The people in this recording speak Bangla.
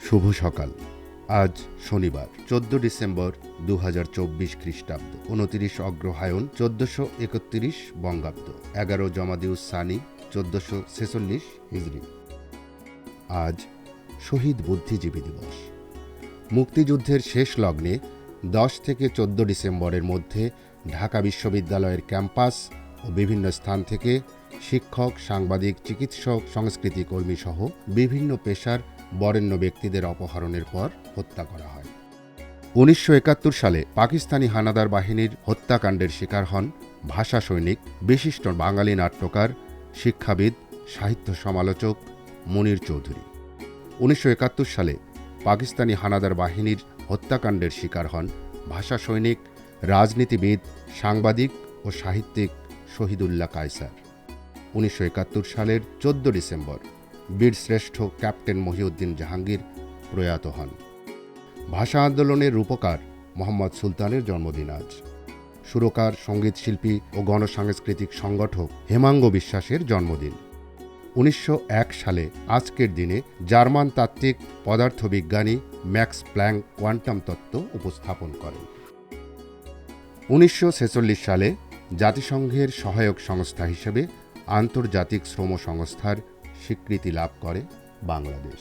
শুভ সকাল। আজ শনিবার 14 ডিসেম্বর 2024 খ্রিস্টাব্দ, 29 অগ্রহায়ণ 1431 বঙ্গাব্দ, 11 জমাদিউস সানি 1446 হিজরি। আজ শহীদ বুদ্ধিজীবী দিবস। মুক্তিযুদ্ধের শেষ লগ্নে 10 থেকে 14 ডিসেম্বরের মধ্যে ঢাকা বিশ্ববিদ্যালয়ের ক্যাম্পাস ও বিভিন্ন স্থান থেকে শিক্ষক, সাংবাদিক, চিকিৎসক, সংস্কৃতি কর্মী সহ বিভিন্ন পেশার বরেণ্য ব্যক্তিদের অপহরণের পর হত্যা করা হয়। 1971 সালে পাকিস্তানি হানাদার বাহিনীর হত্যাকাণ্ডের শিকার হন ভাষা সৈনিক, বিশিষ্ট বাঙালি নাট্যকার, শিক্ষাবিদ, সাহিত্য সমালোচক মুনীর চৌধুরী। 1971 সালে পাকিস্তানি হানাদার বাহিনীর হত্যাকাণ্ডের শিকার হন ভাষা সৈনিক, রাজনীতিবিদ, সাংবাদিক ও সাহিত্যিক শহীদুল্লাহ কায়সার। 1971 সালের 14 ডিসেম্বর বীরশ্রেষ্ঠ ক্যাপ্টেন মহিউদ্দিন জাহাঙ্গীর প্রয়াত হন। ভাষা আন্দোলনের রূপকার মোহাম্মদ সুলতানের জন্মদিন আজ। সুরকার, সঙ্গীতশিল্পী ও গণসাংস্কৃতিক সংগঠক হেমাঙ্গ বিশ্বাসের জন্মদিন। 1901 সালে আজকের দিনে জার্মান তাত্ত্বিক পদার্থবিজ্ঞানী ম্যাক্স প্ল্যাঙ্ক কোয়ান্টাম তত্ত্ব উপস্থাপন করেন। 1946 সালে জাতিসংঘের সহায়ক সংস্থা হিসেবে আন্তর্জাতিক শ্রম সংস্থার স্বীকৃতি লাভ করে বাংলাদেশ।